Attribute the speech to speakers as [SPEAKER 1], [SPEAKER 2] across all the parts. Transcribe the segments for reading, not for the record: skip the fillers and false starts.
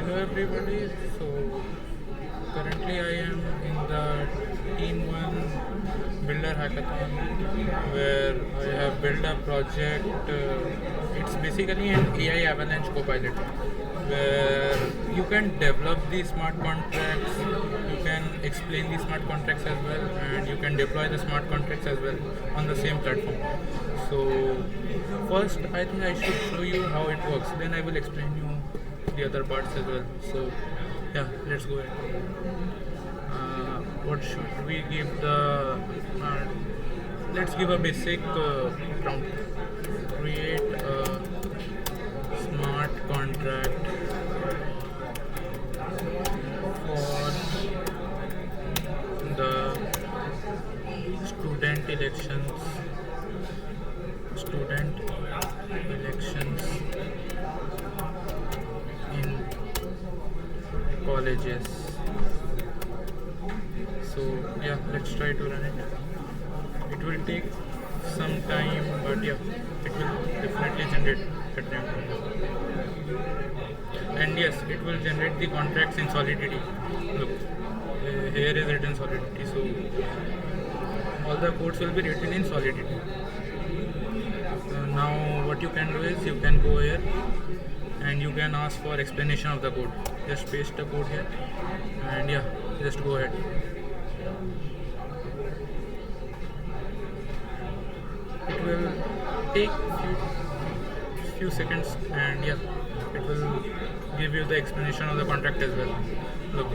[SPEAKER 1] Hello everybody. So currently I am in the Team 1 Builder Hackathon where I have built a project. It's basically an AI Avalanche Copilot where you can develop the smart contracts, you can explain the smart contracts as well, and you can deploy the smart contracts as well on the same platform. So first I think I should show you how it works, then I will explain you the other parts as well. So yeah, let's go ahead. What should we give the uh, let's give a basic prompt. Create a smart contract for the student elections student elections in colleges. So yeah, let's try to run it. It will take some time, but yeah, it will definitely generate at the end. And yes, it will generate the contracts in solidity. Look, here is written solidity. So all the codes will be written in solidity. Now what you can do is you can go here and you can ask for explanation of the code. Just paste the code here and yeah, just go ahead. It will take few seconds and yeah, it will give you the explanation of the contract as well. Look,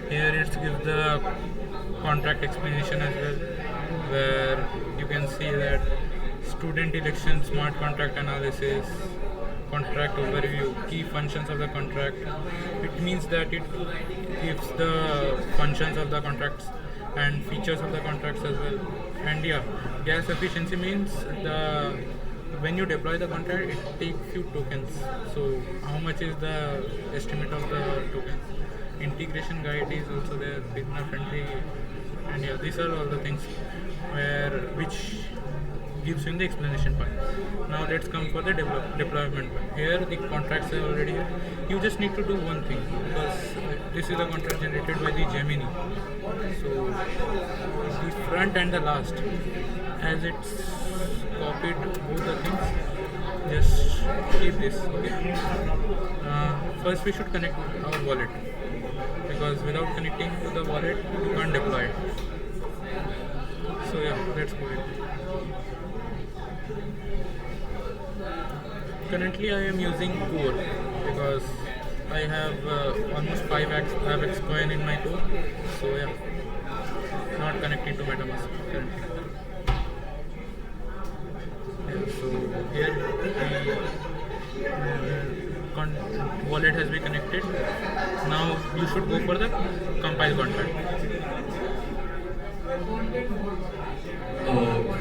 [SPEAKER 1] here it gives the contract explanation as well, where you can see that student election smart contract analysis, contract overview, key functions of the contract. It means that it gives the functions of the contracts and features of the contracts as well. And yeah, gas efficiency means the when you deploy the contract, it takes few tokens. So how much is the estimate of the tokens? Integration guide is also there, beginner friendly, and yeah, these are all the things where which gives you the explanation part. Now let's come for the deployment part. Here the contracts are already here. You just need to do one thing because this is a contract generated by the Gemini. So the front and the last, as it's copied both the things, just keep this. Okay. First we should connect our wallet because without connecting to the wallet you can't deploy it. So yeah, let's go ahead. Currently I am using Core because I have almost 5x coin in my Core. So yeah, not connecting to MetaMask currently. Yeah, so here the wallet has been connected. Now you should go for the compile contract.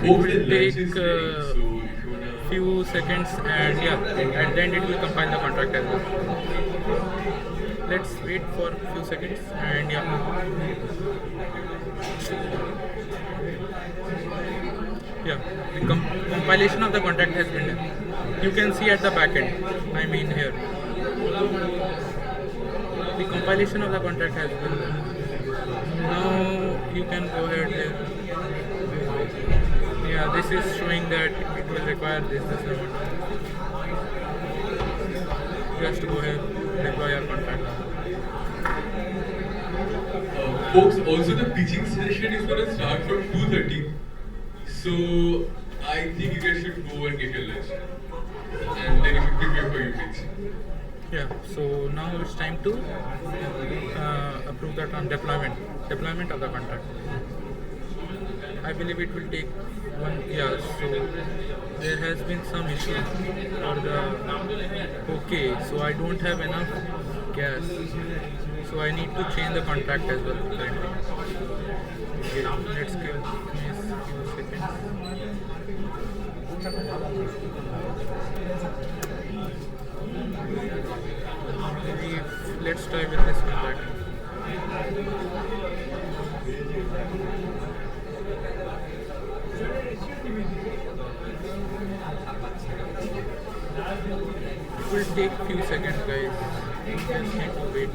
[SPEAKER 1] It will take few seconds and yeah, at the end it will compile the contract as well. Let's wait for a few seconds and yeah, the compilation of the contract has been done. You can see at the back end, I mean here, the compilation of the contract has been done. Now you can go ahead there. Yeah, this is showing that it will require this amount. Just go ahead, deploy your contract.
[SPEAKER 2] Folks, also the pitching session is going to start from 2:30. So I think you guys should go and get your lunch. And then you can prepare for your pitch.
[SPEAKER 1] Yeah, so now it's time to approve the deployment of the contract. I believe it will take 1 year. So there has been some issue for the okay. So I don't have enough gas. So I need to change the contract as well currently. Okay, let's give me a few seconds. Maybe let's try with this contract. It will take few seconds, guys. Just need to wait.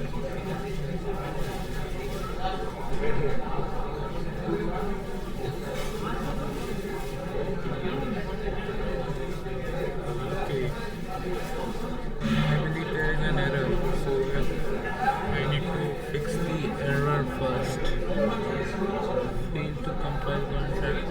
[SPEAKER 1] Okay. I believe there is an error, so I need to fix the error first. Fail to compile contract.